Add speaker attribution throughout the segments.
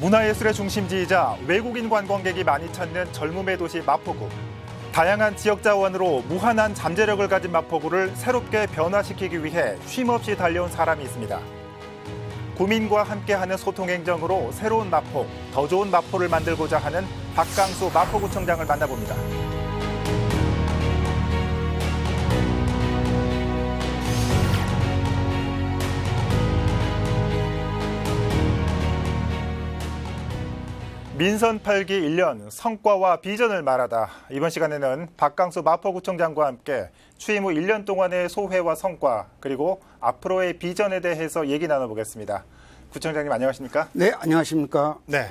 Speaker 1: 문화예술의 중심지이자 외국인 관광객이 많이 찾는 젊음의 도시 마포구. 다양한 지역 자원으로 무한한 잠재력을 가진 마포구를 새롭게 변화시키기 위해 쉼없이 달려온 사람이 있습니다. 구민과 함께하는 소통행정으로 새로운 마포, 더 좋은 마포를 만들고자 하는 박강수 마포구청장을 만나봅니다. 민선 8기 1년 성과와 비전을 말하다. 이번 시간에는 박강수 마포구청장과 함께 취임 후 1년 동안의 소회와 성과 그리고 앞으로의 비전에 대해서 얘기 나눠보겠습니다. 구청장님 안녕하십니까?
Speaker 2: 네, 안녕하십니까?
Speaker 1: 네,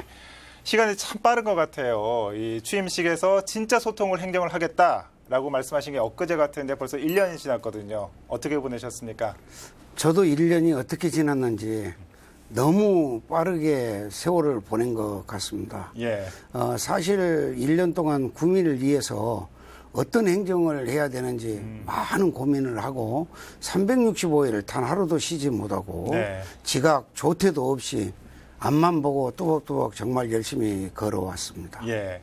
Speaker 1: 시간이 참 빠른 것 같아요. 이 취임식에서 진짜 소통을 행정을 하겠다라고 말씀하신 게 엊그제 같은데 벌써 1년이 지났거든요. 어떻게 보내셨습니까?
Speaker 2: 저도 1년이 어떻게 지났는지 너무 빠르게 세월을 보낸 것 같습니다.
Speaker 1: 예.
Speaker 2: 사실 1년 동안 구민을 위해서 어떤 행정을 해야 되는지 많은 고민을 하고 365일 단 하루도 쉬지 못하고
Speaker 1: 네.
Speaker 2: 지각 조퇴도 없이 앞만 보고 뚜벅뚜벅 정말 열심히 걸어왔습니다.
Speaker 1: 예.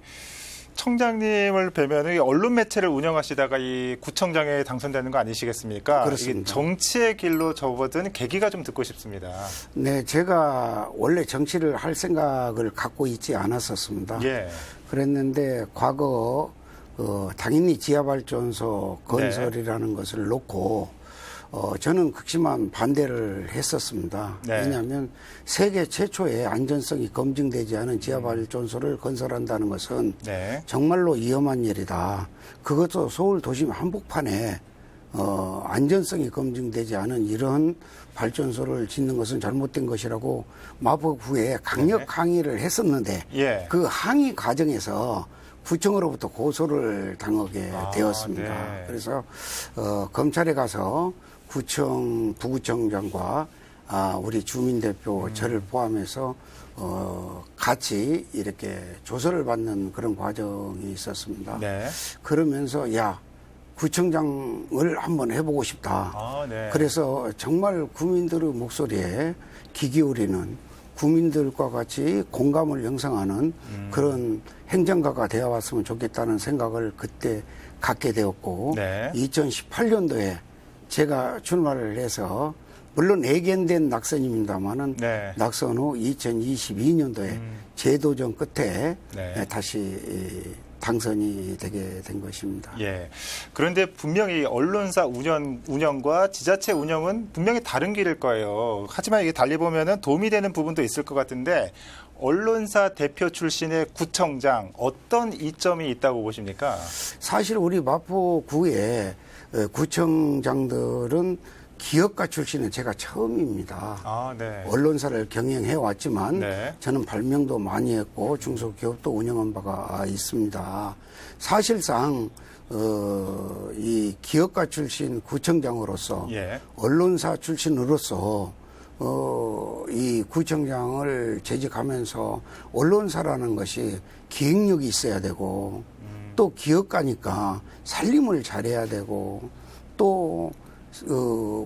Speaker 1: 청장님을 뵈면 언론 매체를 운영하시다가 이 구청장에 당선되는 거 아니시겠습니까?
Speaker 2: 그렇습니다.
Speaker 1: 이게 정치의 길로 접어든 계기가 좀 듣고 싶습니다.
Speaker 2: 네, 제가 원래 정치를 할 생각을 갖고 있지 않았었습니다.
Speaker 1: 예.
Speaker 2: 그랬는데 과거 당연히 지하발전소 건설이라는 것을 놓고 저는 극심한 반대를 했었습니다.
Speaker 1: 네.
Speaker 2: 왜냐하면 세계 최초의 안전성이 검증되지 않은 지하발전소를 건설한다는 것은
Speaker 1: 네.
Speaker 2: 정말로 위험한 일이다. 그것도 서울 도심 한복판에 안전성이 검증되지 않은 이런 발전소를 짓는 것은 잘못된 것이라고 마포구에 강력
Speaker 1: 네.
Speaker 2: 항의를 했었는데
Speaker 1: 예.
Speaker 2: 그 항의 과정에서 구청으로부터 고소를 당하게 되었습니다.
Speaker 1: 네.
Speaker 2: 그래서 검찰에 가서 구청 부구청장과 우리 주민대표 저를 포함해서 같이 이렇게 조서를 받는 그런 과정이 있었습니다.
Speaker 1: 네.
Speaker 2: 그러면서 구청장을 한번 해보고 싶다.
Speaker 1: 네.
Speaker 2: 그래서 정말 구민들의 목소리에 귀 기울이는 구민들과 같이 공감을 형성하는 그런 행정가가 되어왔으면 좋겠다는 생각을 그때 갖게 되었고
Speaker 1: 네.
Speaker 2: 2018년도에 제가 출마를 해서 물론 애견된 낙선입니다만은
Speaker 1: 네.
Speaker 2: 낙선 후 2022년도에 재도전 끝에
Speaker 1: 네.
Speaker 2: 다시 당선이 되게 된 것입니다.
Speaker 1: 예. 그런데 분명히 언론사 운영과 지자체 운영은 분명히 다른 길일 거예요. 하지만 이게 달리 보면은 도움이 되는 부분도 있을 것 같은데 언론사 대표 출신의 구청장 어떤 이점이 있다고 보십니까?
Speaker 2: 사실 우리 마포구의 구청장들은 기업가 출신은 제가 처음입니다.
Speaker 1: 네.
Speaker 2: 언론사를 경영해 왔지만
Speaker 1: 네.
Speaker 2: 저는 발명도 많이 했고 중소기업도 운영한 바가 있습니다. 사실상 이 기업가 출신 구청장으로서
Speaker 1: 예.
Speaker 2: 언론사 출신으로서 이 구청장을 재직하면서 언론사라는 것이 기획력이 있어야 되고 또 기업가니까 살림을 잘해야 되고 또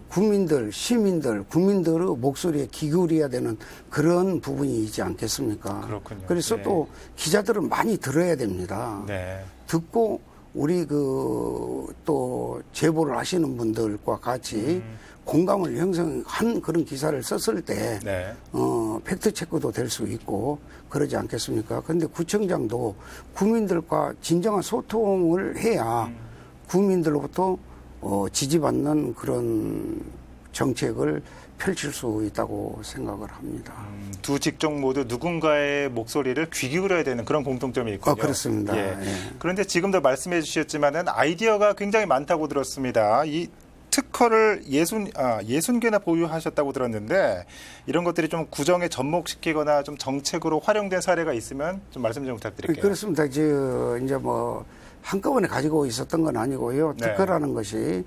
Speaker 2: 국민들, 시민들, 국민들의 목소리에 귀 기울여야 되는 그런 부분이 있지 않겠습니까?
Speaker 1: 그렇군요.
Speaker 2: 그래서
Speaker 1: 네.
Speaker 2: 또 기자들은 많이 들어야 됩니다.
Speaker 1: 네.
Speaker 2: 듣고 우리 또 제보를 하시는 분들과 같이 공감을 형성한 그런 기사를 썼을 때
Speaker 1: 네.
Speaker 2: 팩트 체크도 될 수 있고 그러지 않겠습니까? 그런데 구청장도 국민들과 진정한 소통을 해야 국민들로부터 지지받는 그런 정책을 펼칠 수 있다고 생각을 합니다.
Speaker 1: 두 직종 모두 누군가의 목소리를 귀 기울여야 되는 그런 공통점이 있군요.
Speaker 2: 그렇습니다.
Speaker 1: 예.
Speaker 2: 예.
Speaker 1: 그런데 지금도 말씀해 주셨지만은 아이디어가 굉장히 많다고 들었습니다. 이 특허를 60개나 보유하셨다고 들었는데 이런 것들이 좀 구정에 접목시키거나 좀 정책으로 활용된 사례가 있으면 좀 말씀 좀 부탁드릴게요.
Speaker 2: 그렇습니다. 이제 한꺼번에 가지고 있었던 건 아니고요.
Speaker 1: 네.
Speaker 2: 특허라는 것이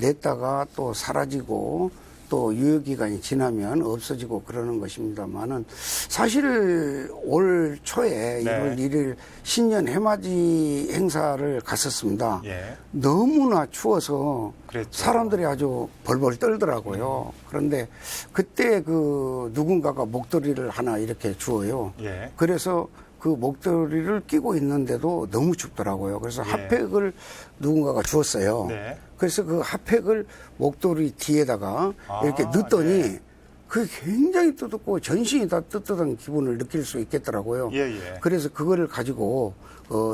Speaker 2: 냈다가 또 사라지고 또 유효기간이 지나면 없어지고 그러는 것입니다만은 사실 올 초에 1월 1일 신년 해맞이 행사를 갔었습니다.
Speaker 1: 예.
Speaker 2: 너무나 추워서
Speaker 1: 그랬죠.
Speaker 2: 사람들이 아주 벌벌 떨더라고요. 그런데 그때 그 누군가가 목도리를 하나 이렇게 주어요.
Speaker 1: 예.
Speaker 2: 그래서 그 목도리를 끼고 있는데도 너무 춥더라고요. 그래서 핫팩을 누군가가 주었어요.
Speaker 1: 네.
Speaker 2: 그래서 그 핫팩을 목도리 뒤에다가 이렇게 넣더니
Speaker 1: 네.
Speaker 2: 그게 굉장히 뜨겁고 전신이 다 뜨뜻한 기분을 느낄 수 있겠더라고요.
Speaker 1: 예, 예.
Speaker 2: 그래서 그거를 가지고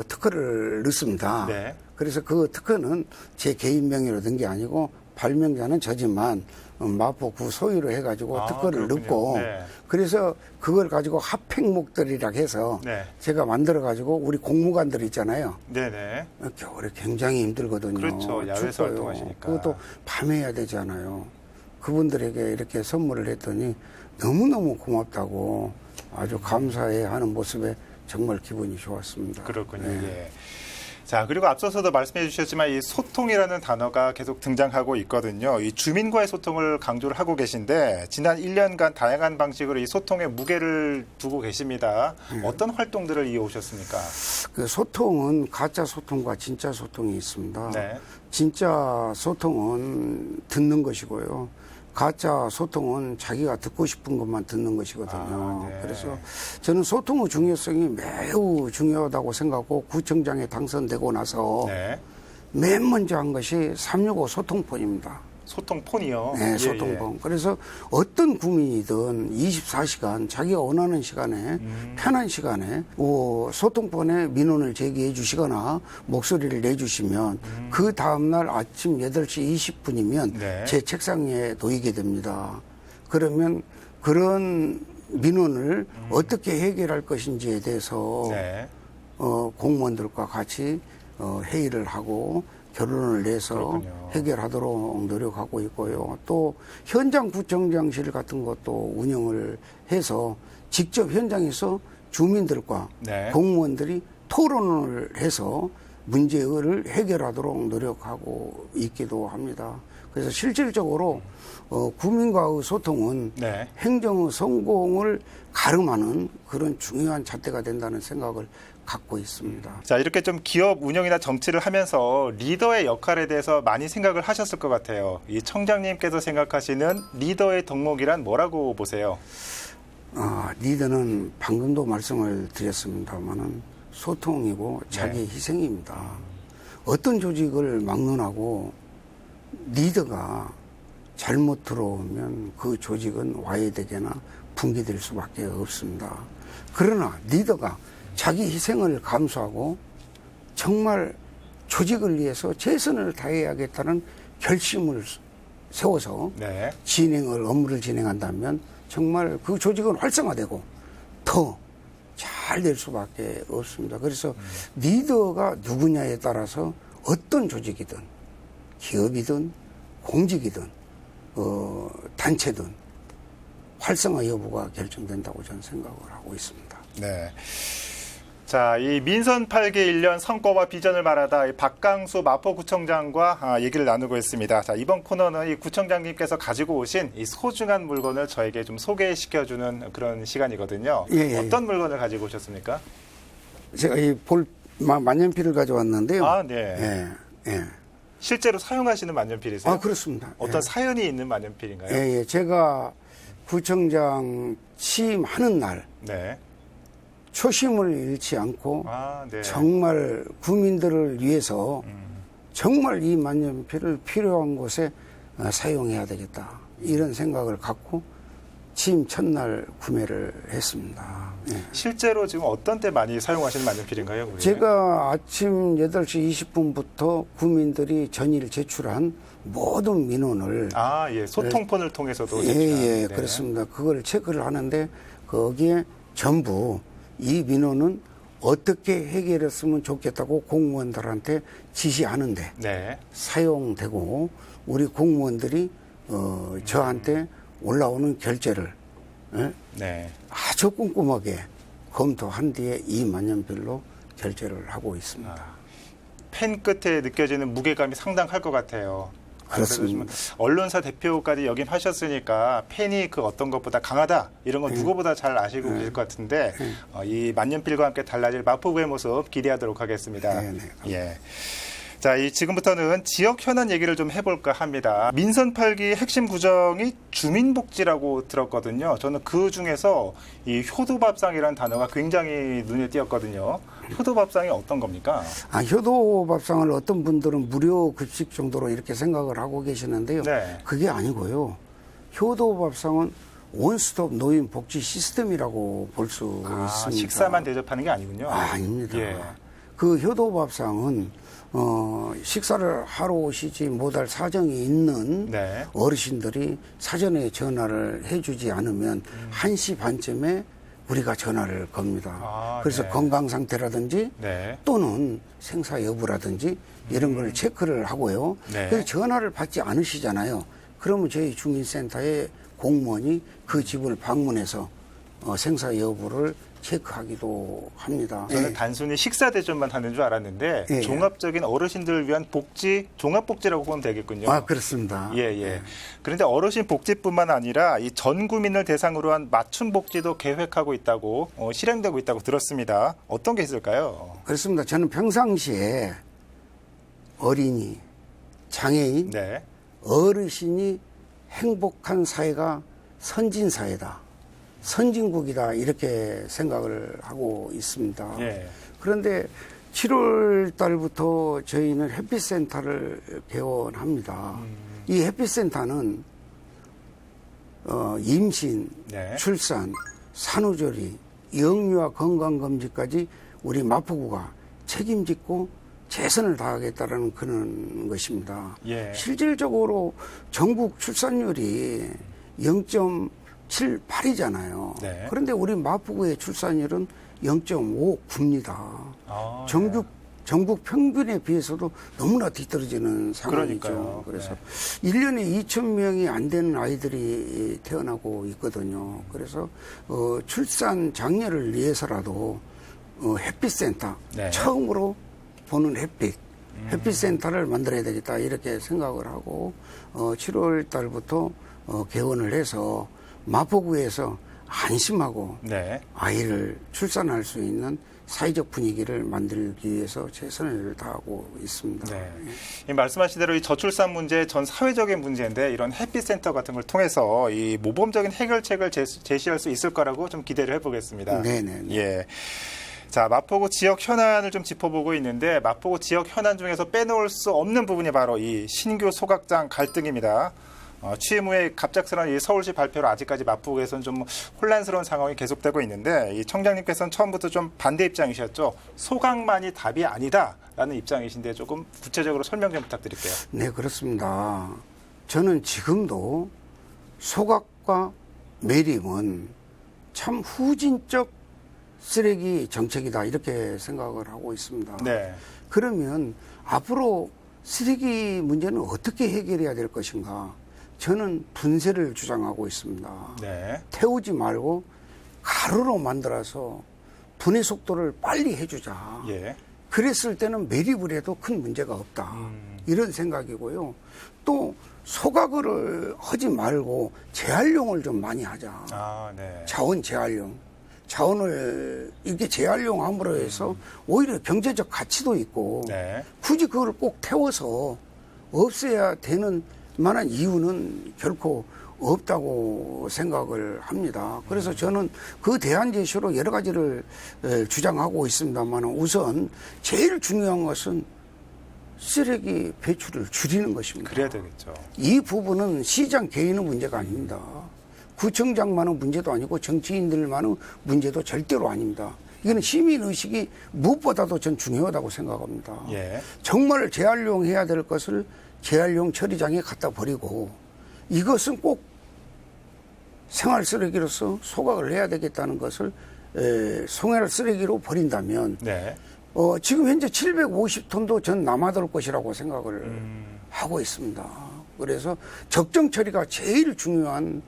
Speaker 2: 특허를 넣습니다.
Speaker 1: 네.
Speaker 2: 그래서 그 특허는 제 개인 명의로 든 게 아니고 발명자는 저지만 마포구 소유로 해가지고 특허를
Speaker 1: 그렇군요.
Speaker 2: 넣고
Speaker 1: 네.
Speaker 2: 그래서 그걸 가지고 핫팩 목도리라고 해서
Speaker 1: 네.
Speaker 2: 제가 만들어가지고 우리 공무관들 있잖아요.
Speaker 1: 네네.
Speaker 2: 겨울에 굉장히 힘들거든요.
Speaker 1: 그렇죠. 야외에서
Speaker 2: 춥고요.
Speaker 1: 활동하시니까.
Speaker 2: 그것도 밤에 해야 되잖아요. 그분들에게 이렇게 선물을 했더니 너무너무 고맙다고 아주 감사해 하는 모습에 정말 기분이 좋았습니다.
Speaker 1: 그렇군요.
Speaker 2: 네.
Speaker 1: 예. 자, 그리고 앞서서도 말씀해 주셨지만 이 소통이라는 단어가 계속 등장하고 있거든요. 이 주민과의 소통을 강조를 하고 계신데 지난 1년간 다양한 방식으로 이 소통에 무게를 두고 계십니다. 어떤 활동들을 이어오셨습니까?
Speaker 2: 그 소통은 가짜 소통과 진짜 소통이 있습니다.
Speaker 1: 네.
Speaker 2: 진짜 소통은 듣는 것이고요. 가짜 소통은 자기가 듣고 싶은 것만 듣는 것이거든요.
Speaker 1: 네.
Speaker 2: 그래서 저는 소통의 중요성이 매우 중요하다고 생각하고 구청장에 당선되고 나서
Speaker 1: 네.
Speaker 2: 맨 먼저 한 것이 365 소통폰입니다.
Speaker 1: 소통폰이요.
Speaker 2: 네,
Speaker 1: 예,
Speaker 2: 소통폰. 그래서 어떤 국민이든 24시간 자기가 원하는 시간에 편한 시간에 소통폰에 민원을 제기해 주시거나 목소리를 내주시면 그 다음날 아침 8시 20분이면
Speaker 1: 네.
Speaker 2: 제 책상에 놓이게 됩니다. 그러면 그런 민원을 어떻게 해결할 것인지에 대해서
Speaker 1: 네.
Speaker 2: 공무원들과 같이 회의를 하고 결론을 내서
Speaker 1: 그렇군요.
Speaker 2: 해결하도록 노력하고 있고요. 또 현장 구청장실 같은 것도 운영을 해서 직접 현장에서 주민들과
Speaker 1: 네.
Speaker 2: 공무원들이 토론을 해서 문제를 해결하도록 노력하고 있기도 합니다. 그래서 실질적으로 국민과의 소통은
Speaker 1: 네.
Speaker 2: 행정의 성공을 가름하는 그런 중요한 잣대가 된다는 생각을 갖고 있습니다.
Speaker 1: 자, 이렇게 좀 기업 운영이나 정치를 하면서 리더의 역할에 대해서 많이 생각을 하셨을 것 같아요. 이 청장님께서 생각하시는 리더의 덕목이란 뭐라고 보세요?
Speaker 2: 리더는 방금도 말씀을 드렸습니다만은 소통이고 자기 희생입니다. 어떤 조직을 막론하고 리더가 잘못 들어오면 그 조직은 와해되거나 붕괴될 수밖에 없습니다. 그러나 리더가 자기 희생을 감수하고 정말 조직을 위해서 최선을 다해야겠다는 결심을 세워서
Speaker 1: 네.
Speaker 2: 업무를 진행한다면 정말 그 조직은 활성화되고 더 잘 될 수밖에 없습니다. 그래서 리더가 누구냐에 따라서 어떤 조직이든 기업이든 공직이든 단체든 활성화 여부가 결정된다고 저는 생각을 하고 있습니다.
Speaker 1: 네. 자, 이 민선 8개 1년 성과와 비전을 말하다 이 박강수 마포구청장과 얘기를 나누고 있습니다. 자, 이번 코너는 이 구청장님께서 가지고 오신 이 소중한 물건을 저에게 좀 소개시켜주는 그런 시간이거든요.
Speaker 2: 예.
Speaker 1: 어떤 물건을 가지고 오셨습니까?
Speaker 2: 제가 이 만년필을 가져왔는데요.
Speaker 1: 아, 네.
Speaker 2: 예.
Speaker 1: 실제로 사용하시는 만년필이세요?
Speaker 2: 그렇습니다.
Speaker 1: 어떤 사연이 있는 만년필인가요?
Speaker 2: 예. 제가 구청장 취임하는 날
Speaker 1: 네.
Speaker 2: 초심을 잃지 않고
Speaker 1: 네.
Speaker 2: 정말 구민들을 위해서 정말 이 만년필을 필요한 곳에 사용해야 되겠다. 이런 생각을 갖고 취임 첫날 구매를 했습니다. 예.
Speaker 1: 실제로 지금 어떤 때 많이 사용하시는 만년필인가요? 그게?
Speaker 2: 제가 아침 8시 20분부터 구민들이 전일 제출한 모든 민원을
Speaker 1: 예. 소통폰을 통해서도
Speaker 2: 예,
Speaker 1: 네.
Speaker 2: 그렇습니다. 그걸 체크를 하는데 거기에 전부 이 민원은 어떻게 해결했으면 좋겠다고 공무원들한테 지시하는데
Speaker 1: 네.
Speaker 2: 사용되고 우리 공무원들이 저한테 올라오는 결제를
Speaker 1: 네.
Speaker 2: 아주 꼼꼼하게 검토한 뒤에 이 만년필로 결제를 하고 있습니다.
Speaker 1: 펜 끝에 느껴지는 무게감이 상당할 것 같아요.
Speaker 2: 그렇습니다.
Speaker 1: 언론사 대표까지 역임하셨으니까 팬이 그 어떤 것보다 강하다 이런 건 누구보다 잘 아시고 계실 것 같은데 이 만년필과 함께 달라질 마포구의 모습 기대하도록 하겠습니다. 예. 자, 지금부터는 지역 현안 얘기를 좀 해볼까 합니다. 민선 8기 핵심 구정이 주민복지라고 들었거든요. 저는 그 중에서 이 효도밥상이라는 단어가 굉장히 눈에 띄었거든요. 효도밥상이 어떤 겁니까?
Speaker 2: 효도밥상을 어떤 분들은 무료 급식 정도로 이렇게 생각을 하고 계시는데요.
Speaker 1: 네.
Speaker 2: 그게 아니고요. 효도밥상은 원스톱 노인 복지 시스템이라고 볼 수 있습니다.
Speaker 1: 식사만 대접하는 게 아니군요.
Speaker 2: 아닙니다.
Speaker 1: 예.
Speaker 2: 그 효도밥상은 식사를 하러 오시지 못할 사정이 있는
Speaker 1: 네.
Speaker 2: 어르신들이 사전에 전화를 해주지 않으면 1시 반쯤에 우리가 전화를 겁니다. 그래서
Speaker 1: 네.
Speaker 2: 건강 상태라든지
Speaker 1: 네.
Speaker 2: 또는 생사 여부라든지 이런 걸 체크를 하고요.
Speaker 1: 네.
Speaker 2: 그래서 전화를 받지 않으시잖아요. 그러면 저희 주민센터의 공무원이 그 집을 방문해서 생사 여부를 체크하기도 합니다.
Speaker 1: 저는 단순히 식사 대접만 하는 줄 알았는데
Speaker 2: 예.
Speaker 1: 종합적인 어르신들을 위한 복지, 종합복지라고 보면 되겠군요.
Speaker 2: 그렇습니다.
Speaker 1: 예, 예. 그런데 어르신 복지뿐만 아니라 이 전 국민을 대상으로 한 맞춤 복지도 계획하고 있다고 실행되고 있다고 들었습니다. 어떤 게 있을까요?
Speaker 2: 그렇습니다. 저는 평상시에 어린이, 장애인,
Speaker 1: 네.
Speaker 2: 어르신이 행복한 사회가 선진 사회다. 선진국이다 이렇게 생각을 하고 있습니다.
Speaker 1: 예.
Speaker 2: 그런데 7월 달부터 저희는 햇빛센터를 개원합니다. 이 햇빛센터는 임신,
Speaker 1: 네.
Speaker 2: 출산, 산후조리, 영유아 건강검진까지 우리 마포구가 책임짓고 최선을 다하겠다는 그런 것입니다.
Speaker 1: 예.
Speaker 2: 실질적으로 전국 출산율이 0.78이잖아요.
Speaker 1: 네.
Speaker 2: 그런데 우리 마포구의 출산율은 0.59입니다. 전국 평균에 비해서도 너무나 뒤떨어지는 상황이죠.
Speaker 1: 그러니까요.
Speaker 2: 그래서
Speaker 1: 네.
Speaker 2: 1년에 2,000명이 안 되는 아이들이 태어나고 있거든요. 그래서 출산 장려를 위해서라도 햇빛센터
Speaker 1: 네.
Speaker 2: 처음으로 보는 햇빛센터를 만들어야 되겠다 이렇게 생각을 하고 7월 달부터 개원을 해서 마포구에서 안심하고
Speaker 1: 네.
Speaker 2: 아이를 출산할 수 있는 사회적 분위기를 만들기 위해서 최선을 다하고 있습니다.
Speaker 1: 네. 이 말씀하신 대로 이 저출산 문제 전 사회적인 문제인데 이런 햇빛센터 같은 걸 통해서 이 모범적인 해결책을 제시할 수 있을 거라고 좀 기대를 해보겠습니다.
Speaker 2: 네네.
Speaker 1: 예. 자, 마포구 지역 현안을 좀 짚어보고 있는데 마포구 지역 현안 중에서 빼놓을 수 없는 부분이 바로 이 신규 소각장 갈등입니다. 취임 후에 갑작스러운 이 서울시 발표로 아직까지 마포구에서는 좀 혼란스러운 상황이 계속되고 있는데 이 청장님께서는 처음부터 좀 반대 입장이셨죠. 소각만이 답이 아니다라는 입장이신데 조금 구체적으로 설명 좀 부탁드릴게요.
Speaker 2: 네, 그렇습니다. 저는 지금도 소각과 매림은 참 후진적 쓰레기 정책이다 이렇게 생각을 하고 있습니다.
Speaker 1: 네.
Speaker 2: 그러면 앞으로 쓰레기 문제는 어떻게 해결해야 될 것인가? 저는 분쇄를 주장하고 있습니다.
Speaker 1: 네.
Speaker 2: 태우지 말고 가루로 만들어서 분해 속도를 빨리 해주자.
Speaker 1: 예.
Speaker 2: 그랬을 때는 매립을 해도 큰 문제가 없다. 이런 생각이고요. 또 소각을 하지 말고 재활용을 좀 많이 하자.
Speaker 1: 네.
Speaker 2: 자원 재활용. 자원을 이렇게 재활용함으로 해서 오히려 경제적 가치도 있고
Speaker 1: 네.
Speaker 2: 굳이 그걸 꼭 태워서 없애야 되는 만한 이유는 결코 없다고 생각을 합니다. 그래서 저는 그 대안 제시로 여러 가지를 주장하고 있습니다만 우선 제일 중요한 것은 쓰레기 배출을 줄이는 것입니다.
Speaker 1: 그래야 되겠죠.
Speaker 2: 이 부분은 시장 개인의 문제가 아닙니다. 구청장만의 문제도 아니고 정치인들만의 문제도 절대로 아닙니다. 이거는 시민의식이 무엇보다도 전 중요하다고 생각합니다.
Speaker 1: 예.
Speaker 2: 정말 재활용해야 될 것을 재활용 처리장에 갖다 버리고 이것은 꼭 생활 쓰레기로서 소각을 해야 되겠다는 것을 생활 쓰레기로 버린다면
Speaker 1: 네.
Speaker 2: 지금 현재 750톤도 전 남아돌 것이라고 생각을 하고 있습니다. 그래서 적정 처리가 제일 중요한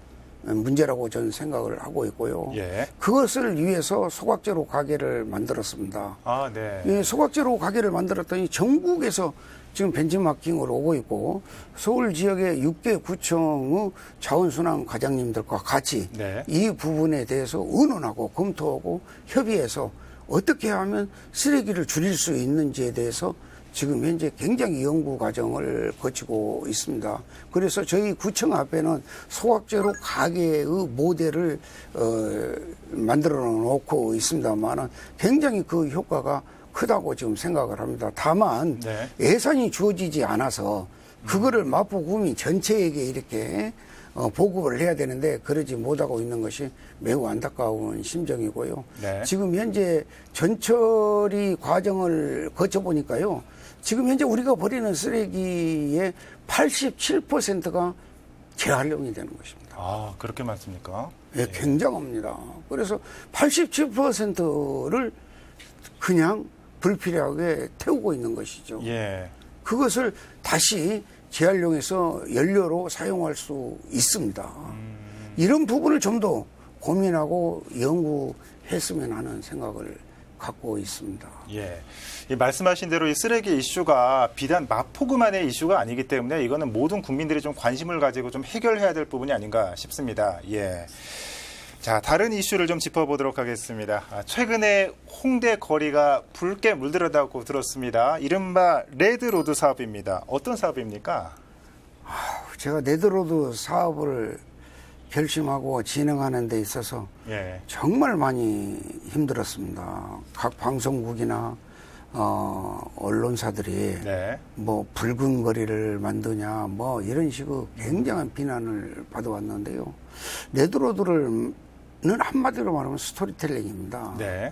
Speaker 2: 문제라고 저는 생각을 하고 있고요.
Speaker 1: 예.
Speaker 2: 그것을 위해서 소각제로 가게를 만들었습니다.
Speaker 1: 아, 네.
Speaker 2: 이 소각제로 가게를 만들었더니 전국에서 지금 벤치마킹으로 오고 있고 서울 지역의 6개 구청의 자원순환 과장님들과 같이
Speaker 1: 네.
Speaker 2: 이 부분에 대해서 의논하고 검토하고 협의해서 어떻게 하면 쓰레기를 줄일 수 있는지에 대해서 지금 현재 굉장히 연구 과정을 거치고 있습니다. 그래서 저희 구청 앞에는 소각제로 가게의 모델을 만들어 놓고 있습니다만 굉장히 그 효과가 크다고 지금 생각을 합니다. 다만
Speaker 1: 네.
Speaker 2: 예산이 주어지지 않아서 그거를 마포구민 전체에게 이렇게 보급을 해야 되는데 그러지 못하고 있는 것이 매우 안타까운 심정이고요.
Speaker 1: 네.
Speaker 2: 지금 현재 전처리 과정을 거쳐보니까요. 지금 현재 우리가 버리는 쓰레기의 87%가 재활용이 되는 것입니다.
Speaker 1: 아, 그렇게 많습니까?
Speaker 2: 예, 굉장합니다. 그래서 87%를 그냥 불필요하게 태우고 있는 것이죠.
Speaker 1: 예.
Speaker 2: 그것을 다시 재활용해서 연료로 사용할 수 있습니다. 이런 부분을 좀 더 고민하고 연구했으면 하는 생각을 갖고 있습니다.
Speaker 1: 예. 이 말씀하신 대로 이 쓰레기 이슈가 비단 마포구만의 이슈가 아니기 때문에 이거는 모든 국민들이 좀 관심을 가지고 좀 해결해야 될 부분이 아닌가 싶습니다. 예. 자, 다른 이슈를 좀 짚어보도록 하겠습니다. 최근에 홍대 거리가 붉게 물들었다고 들었습니다. 이른바 레드로드 사업입니다. 어떤 사업입니까?
Speaker 2: 제가 네드로드 사업을 결심하고 진행하는 데 있어서
Speaker 1: 예.
Speaker 2: 정말 많이 힘들었습니다. 각 방송국이나 언론사들이
Speaker 1: 네.
Speaker 2: 뭐 붉은 거리를 만드냐 뭐 이런 식의 굉장한 비난을 받아왔는데요. 네드로드는 한마디로 말하면 스토리텔링입니다.
Speaker 1: 네.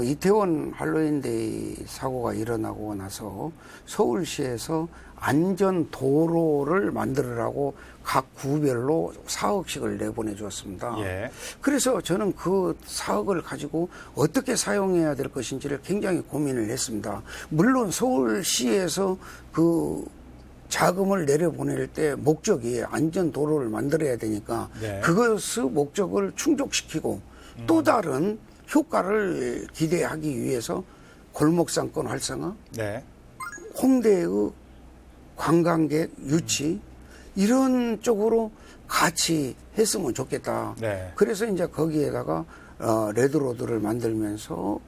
Speaker 2: 이태원 할로윈데이 사고가 일어나고 나서 서울시에서 안전 도로를 만들으라고 각 구별로 4억씩을 내보내 주었습니다.
Speaker 1: 예.
Speaker 2: 그래서 저는 그 4억을 가지고 어떻게 사용해야 될 것인지를 굉장히 고민을 했습니다. 물론 서울시에서 그 자금을 내려보낼 때 목적이 안전 도로를 만들어야 되니까
Speaker 1: 네.
Speaker 2: 그것의 목적을 충족시키고 또 다른 효과를 기대하기 위해서 골목상권 활성화,
Speaker 1: 네.
Speaker 2: 홍대의 관광객 유치 이런 쪽으로 같이 했으면 좋겠다.
Speaker 1: 네.
Speaker 2: 그래서 이제 거기에다가 레드로드를 만들면서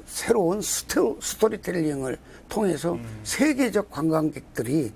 Speaker 2: 새로운 스토리텔링을 통해서 세계적 관광객들이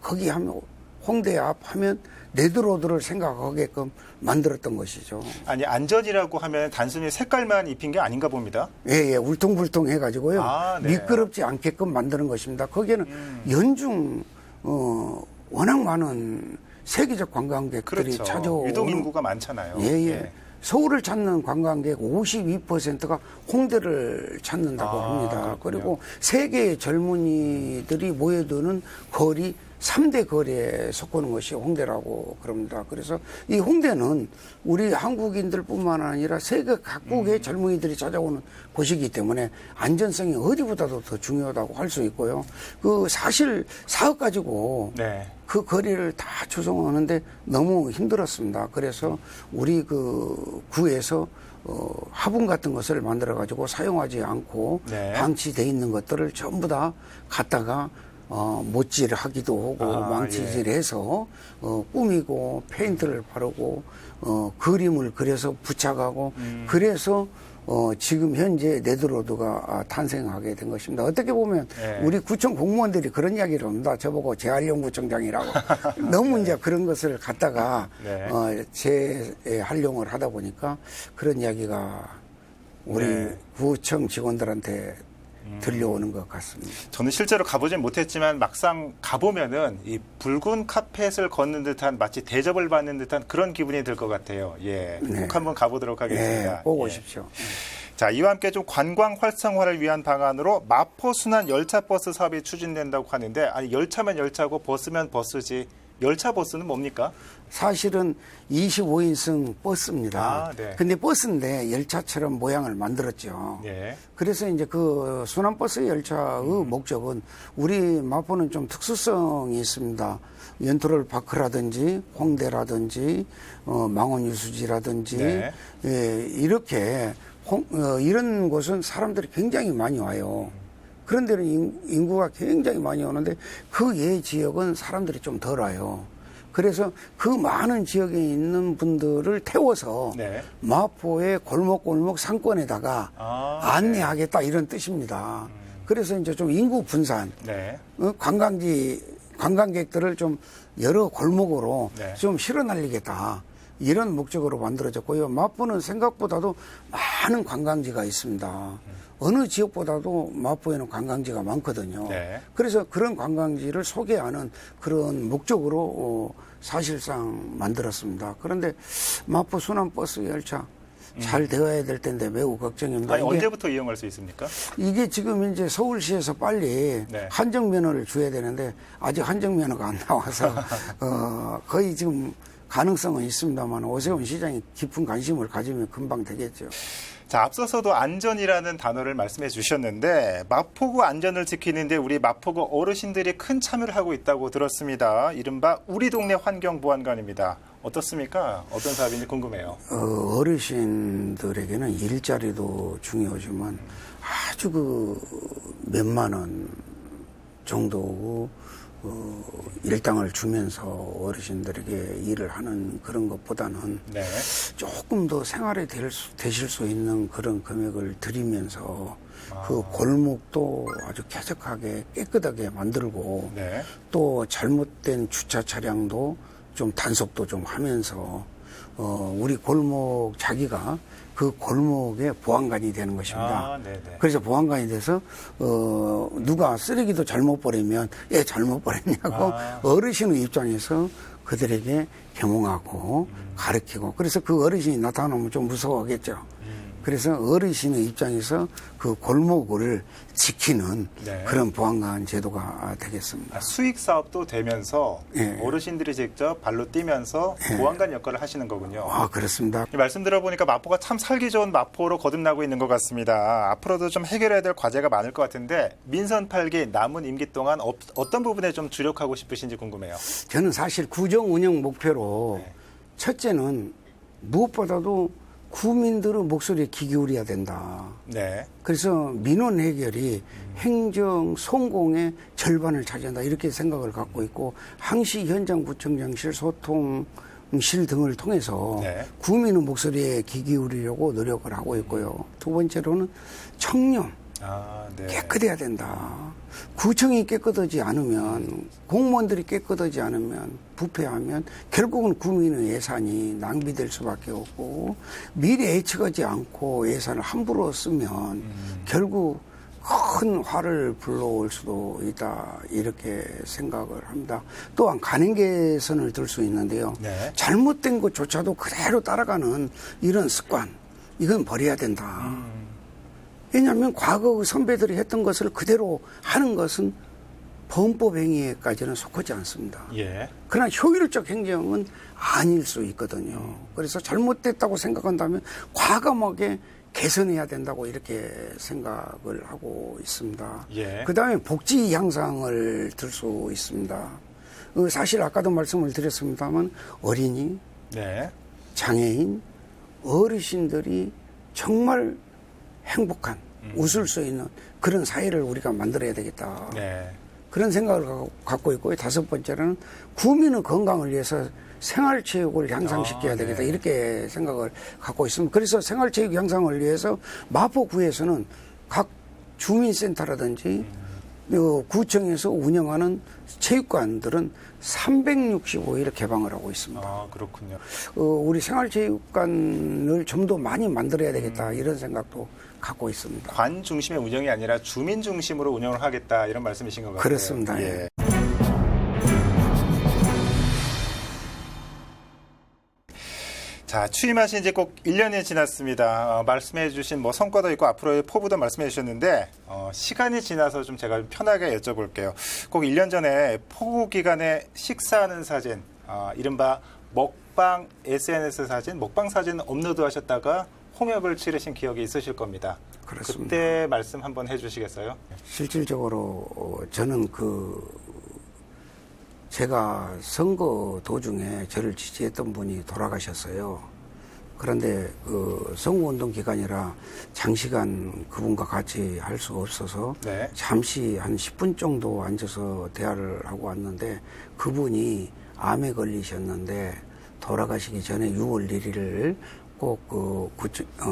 Speaker 2: 거기 하면 홍대 앞 하면 레드로드를 생각하게끔 만들었던 것이죠.
Speaker 1: 아니, 안전이라고 하면 단순히 색깔만 입힌 게 아닌가 봅니다.
Speaker 2: 예, 울퉁불퉁 해가지고요.
Speaker 1: 네.
Speaker 2: 미끄럽지 않게끔 만드는 것입니다. 거기에는 연중, 워낙 많은 세계적 관광객들이
Speaker 1: 그렇죠.
Speaker 2: 찾아오는.
Speaker 1: 유동 인구가 많잖아요.
Speaker 2: 예. 서울을 찾는 관광객 52%가 홍대를 찾는다고 합니다.
Speaker 1: 그렇군요.
Speaker 2: 그리고 세계의 젊은이들이 모여드는 거리 3대 거리에 속하는 것이 홍대라고 그럽니다. 그래서 이 홍대는 우리 한국인들뿐만 아니라 세계 각국의 젊은이들이 찾아오는 곳이기 때문에 안전성이 어디보다도 더 중요하다고 할 수 있고요. 그 사실 사업 가지고
Speaker 1: 네.
Speaker 2: 그 거리를 다 조성하는데 너무 힘들었습니다. 그래서 우리 그 구에서 화분 같은 것을 만들어 가지고 사용하지 않고
Speaker 1: 네.
Speaker 2: 방치돼 있는 것들을 전부 다 갖다가 못질하기도 하고 망치질해서 꾸미고 페인트를 바르고 그림을 그려서 부착하고 그래서 지금 현재 네드로드가 탄생하게 된 것입니다. 어떻게 보면 우리 구청 공무원들이 그런 이야기를 합니다. 저보고 재활용구청장이라고. 너무 이제 그런 것을 갖다가 재활용을 하다 보니까 그런 이야기가 우리 구청 직원들한테 들려오는 것 같습니다.
Speaker 1: 저는 실제로 가보진 못했지만 막상 가보면은 이 붉은 카펫을 걷는 듯한 마치 대접을 받는 듯한 그런 기분이 들 것 같아요. 예, 꼭 한번 가보도록 하겠습니다.
Speaker 2: 네, 꼭 오십시오.
Speaker 1: 자, 이와 함께 좀 관광 활성화를 위한 방안으로 마포 순환 열차 버스 사업이 추진된다고 하는데 아니 열차면 열차고 버스면 버스지 열차 버스는 뭡니까?
Speaker 2: 사실은 25인승 버스입니다.
Speaker 1: 아, 네.
Speaker 2: 근데 버스인데 열차처럼 모양을 만들었죠.
Speaker 1: 예.
Speaker 2: 그래서 이제 그 순환버스 열차의 목적은 우리 마포는 좀 특수성이 있습니다. 연토를 파크라든지 홍대라든지 망원 유수지라든지
Speaker 1: 네.
Speaker 2: 예, 이렇게 이런 곳은 사람들이 굉장히 많이 와요. 그런 데는 인구가 굉장히 많이 오는데 그 외 지역은 사람들이 좀 덜 와요. 그래서 그 많은 지역에 있는 분들을 태워서
Speaker 1: 네.
Speaker 2: 마포의 골목골목 상권에다가 안내하겠다 이런 뜻입니다. 그래서 이제 좀 인구 분산,
Speaker 1: 네.
Speaker 2: 관광객들을 좀 여러 골목으로
Speaker 1: 네.
Speaker 2: 좀 실어 날리겠다. 이런 목적으로 만들어졌고요. 마포는 생각보다도 많은 관광지가 있습니다. 어느 지역보다도 마포에는 관광지가 많거든요.
Speaker 1: 네.
Speaker 2: 그래서 그런 관광지를 소개하는 그런 목적으로 사실상 만들었습니다. 그런데 마포 순환버스 열차 잘 되어야 될 텐데 매우 걱정입니다.
Speaker 1: 아니, 언제부터 이용할 수 있습니까?
Speaker 2: 이게 지금 이제 서울시에서 빨리
Speaker 1: 네.
Speaker 2: 한정면허를 줘야 되는데 아직 한정면허가 안 나와서 거의 지금 가능성은 있습니다만 오세훈 시장이 깊은 관심을 가지면 금방 되겠죠.
Speaker 1: 자, 앞서서도 안전이라는 단어를 말씀해 주셨는데 마포구 안전을 지키는데 우리 마포구 어르신들이 큰 참여를 하고 있다고 들었습니다. 이른바 우리 동네 환경보안관입니다. 어떻습니까? 어떤 사업인지 궁금해요.
Speaker 2: 어르신들에게는 일자리도 중요하지만 아주 몇만 원 정도 일당을 주면서 어르신들에게 일을 하는 그런 것보다는
Speaker 1: 네.
Speaker 2: 조금 더 생활에 되실 수 있는 그런 금액을 드리면서 그 골목도 아주 쾌적하게 깨끗하게 만들고
Speaker 1: 네.
Speaker 2: 또 잘못된 주차 차량도 좀 단속도 좀 하면서 우리 골목 자기가 그 골목의 보안관이 되는 것입니다.
Speaker 1: 아, 네네.
Speaker 2: 그래서 보안관이 돼서 누가 쓰레기도 잘못 버리면 예 잘못 버렸냐고 어르신의 입장에서 그들에게 계몽하고 가르치고 그래서 그 어르신이 나타나면 좀 무서워하겠죠. 그래서 어르신의 입장에서 그 골목을 지키는
Speaker 1: 네.
Speaker 2: 그런 보안관 제도가 되겠습니다.
Speaker 1: 수익 사업도 되면서
Speaker 2: 예.
Speaker 1: 어르신들이 직접 발로 뛰면서 보안관 역할을 하시는 거군요.
Speaker 2: 아 그렇습니다.
Speaker 1: 이 말씀 들어보니까 마포가 참 살기 좋은 마포로 거듭나고 있는 것 같습니다. 앞으로도 좀 해결해야 될 과제가 많을 것 같은데 민선 8기 남은 임기 동안 어떤 부분에 좀 주력하고 싶으신지 궁금해요.
Speaker 2: 저는 사실 구정 운영 목표로
Speaker 1: 네.
Speaker 2: 첫째는 무엇보다도 구민들의 목소리에 귀 기울여야 된다.
Speaker 1: 네.
Speaker 2: 그래서 민원 해결이 행정 성공의 절반을 차지한다 이렇게 생각을 갖고 있고 항시 현장 구청장실 소통실 등을 통해서
Speaker 1: 네.
Speaker 2: 구민의 목소리에 귀 기울이려고 노력을 하고 있고요. 두 번째로는 청렴
Speaker 1: 아, 네.
Speaker 2: 깨끗해야 된다. 구청이 깨끗하지 않으면 공무원들이 깨끗하지 않으면 부패하면 결국은 국민의 예산이 낭비될 수밖에 없고 미래 예측하지 않고 예산을 함부로 쓰면 결국 큰 화를 불러올 수도 있다 이렇게 생각을 합니다. 또한 간행 개선을 들 수 있는데요.
Speaker 1: 네.
Speaker 2: 잘못된 것조차도 그대로 따라가는 이런 습관 이건 버려야 된다. 왜냐하면 과거 선배들이 했던 것을 그대로 하는 것은 범법 행위에까지는 속하지 않습니다.
Speaker 1: 예.
Speaker 2: 그러나 효율적 행정은 아닐 수 있거든요. 그래서 잘못됐다고 생각한다면 과감하게 개선해야 된다고 이렇게 생각을 하고 있습니다.
Speaker 1: 예.
Speaker 2: 그다음에 복지 향상을 들 수 있습니다. 사실 아까도 말씀을 드렸습니다만 어린이,
Speaker 1: 네.
Speaker 2: 장애인, 어르신들이 정말 행복한 웃을 수 있는 그런 사회를 우리가 만들어야 되겠다.
Speaker 1: 네.
Speaker 2: 그런 생각을 갖고 있고요. 다섯 번째로는 구민의 건강을 위해서 생활체육을 향상시켜야 되겠다.
Speaker 1: 네.
Speaker 2: 이렇게 생각을 갖고 있습니다. 그래서 생활체육 향상을 위해서 마포구에서는 각 주민센터라든지 구청에서 운영하는 체육관들은 365일 개방을 하고 있습니다.
Speaker 1: 아, 그렇군요.
Speaker 2: 우리 생활체육관을 좀 더 많이 만들어야 되겠다. 이런 생각도 갖고 있습니다.
Speaker 1: 관 중심의 운영이 아니라 주민 중심으로 운영을 하겠다 이런 말씀이신 것 같아요.
Speaker 2: 그렇습니다.
Speaker 1: 예. 자, 취임하신 지 꼭 1년이 지났습니다. 말씀해 주신 뭐 성과도 있고 앞으로의 포부도 말씀해 주셨는데 시간이 지나서 좀 제가 편하게 여쭤볼게요. 꼭 1년 전에 포구 기간에 식사하는 사진, 이른바 먹방 SNS 사진, 먹방 사진 업로드 하셨다가 홍역을 치르신 기억이 있으실 겁니다.
Speaker 2: 그렇습니다.
Speaker 1: 그때 말씀 한번 해주시겠어요?
Speaker 2: 실질적으로 저는 제가 선거 도중에 저를 지지했던 분이 돌아가셨어요. 그런데 선거운동 기간이라 장시간 그분과 같이 할 수가 없어서
Speaker 1: 네.
Speaker 2: 잠시 한 10분 정도 앉아서 대화를 하고 왔는데 그분이 암에 걸리셨는데 돌아가시기 전에 6월 1일을 꼭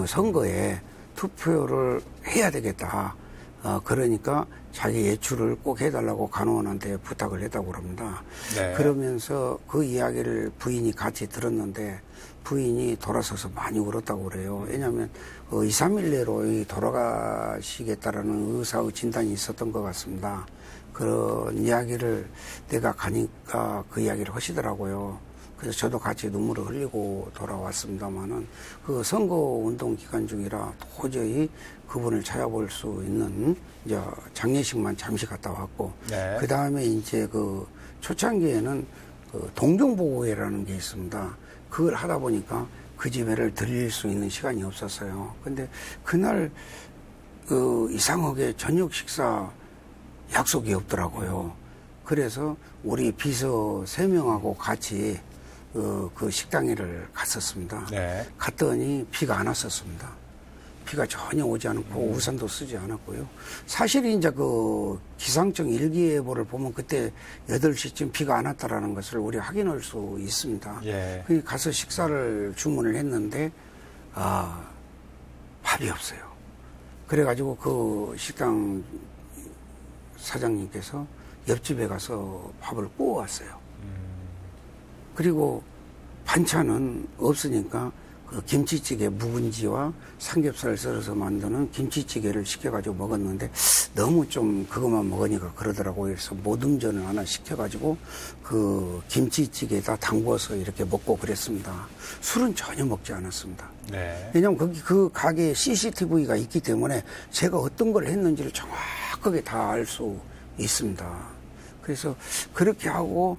Speaker 2: 선거에 투표를 해야 되겠다. 그러니까 자기 예출을 꼭 해달라고 간호원한테 부탁을 했다고 합니다.
Speaker 1: 네.
Speaker 2: 그러면서 그 이야기를 부인이 같이 들었는데 부인이 돌아서서 많이 울었다고 그래요. 왜냐하면 2, 3일 내로 돌아가시겠다라는 의사의 진단이 있었던 것 같습니다. 그런 이야기를 내가 가니까 그 이야기를 하시더라고요. 그래서 저도 같이 눈물을 흘리고 돌아왔습니다만은 그 선거운동 기간 중이라 도저히 그분을 찾아볼 수 있는 이제 장례식만 잠시 갔다 왔고
Speaker 1: 네.
Speaker 2: 그 다음에 이제 초창기에는 동종보고회라는 게 있습니다. 그걸 하다 보니까 그 집회를 들릴 수 있는 시간이 없었어요. 근데 그날 이상하게 저녁 식사 약속이 없더라고요. 그래서 우리 비서 3명하고 같이 그 식당에를 갔었습니다.
Speaker 1: 네.
Speaker 2: 갔더니 비가 안 왔었습니다. 비가 전혀 오지 않고 우산도 쓰지 않았고요. 사실 이제 기상청 일기예보를 보면 그때 8시쯤 비가 안 왔다라는 것을 우리 확인할 수 있습니다.
Speaker 1: 예.
Speaker 2: 그래서 가서 식사를 주문을 했는데 밥이 없어요. 그래가지고 그 식당 사장님께서 옆집에 가서 밥을 구워왔어요. 그리고 반찬은 없으니까 김치찌개 묵은지와 삼겹살을 썰어서 만드는 김치찌개를 시켜가지고 먹었는데 너무 좀 그것만 먹으니까 그러더라고요. 그래서 모듬전을 하나 시켜가지고 그 김치찌개에다 담궈서 이렇게 먹고 그랬습니다. 술은 전혀 먹지 않았습니다.
Speaker 1: 네.
Speaker 2: 왜냐하면 거기 그 가게에 CCTV가 있기 때문에 제가 어떤 걸 했는지를 정확하게 다 알 수 있습니다. 그래서 그렇게 하고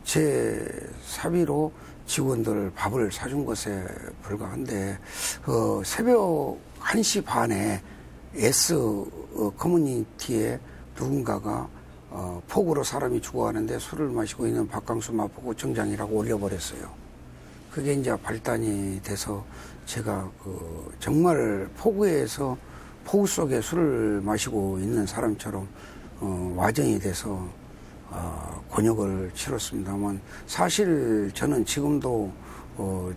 Speaker 2: 제 사비로 직원들 밥을 사준 것에 불과한데 새벽 1시 반에 S 커뮤니티에 누군가가 폭우로 사람이 죽어가는데 술을 마시고 있는 박강수 마포구청장이라고 올려버렸어요. 그게 이제 발단이 돼서 제가 정말 폭우 속에 술을 마시고 있는 사람처럼 와전이 돼서 곤욕을 치렀습니다만 사실 저는 지금도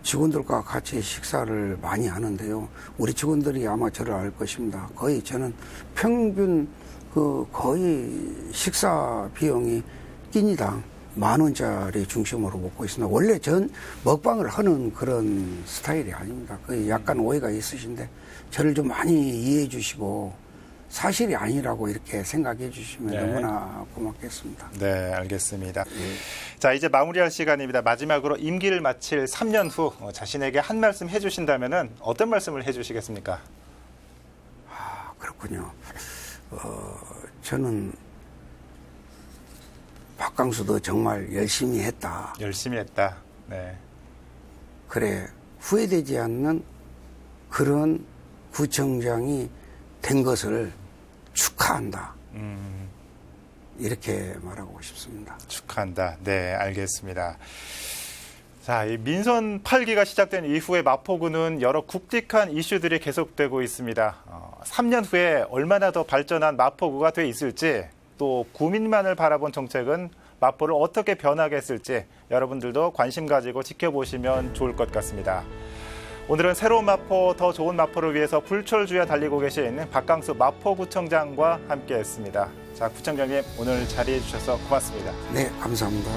Speaker 2: 직원들과 같이 식사를 많이 하는데요. 우리 직원들이 아마 저를 알 것입니다. 거의 저는 평균 거의 식사 비용이 끼니당 10,000원짜리 중심으로 먹고 있습니다. 원래 전 먹방을 하는 그런 스타일이 아닙니다. 약간 오해가 있으신데 저를 좀 많이 이해해 주시고 사실이 아니라고 이렇게 생각해 주시면
Speaker 1: 네.
Speaker 2: 너무나 고맙겠습니다.
Speaker 1: 네, 알겠습니다. 자, 이제 마무리할 시간입니다. 마지막으로 임기를 마칠 3년 후 자신에게 한 말씀 해주신다면 어떤 말씀을 해주시겠습니까?
Speaker 2: 그렇군요. 저는 박강수도 정말 열심히 했다.
Speaker 1: 열심히 했다. 네.
Speaker 2: 그래, 후회되지 않는 그런 구청장이 된 것을 축하한다. 이렇게 말하고 싶습니다.
Speaker 1: 축하한다. 네, 알겠습니다. 자, 이 민선 8기가 시작된 이후에 마포구는 여러 굵직한 이슈들이 계속되고 있습니다. 3년 후에 얼마나 더 발전한 마포구가 돼 있을지, 또 구민만을 바라본 정책은 마포를 어떻게 변하게 했을지 여러분들도 관심 가지고 지켜보시면 좋을 것 같습니다. 오늘은 새로운 마포, 더 좋은 마포를 위해서 불철주야 달리고 계신 박강수 마포구청장과 함께했습니다. 자, 구청장님 오늘 자리해 주셔서 고맙습니다.
Speaker 2: 네, 감사합니다.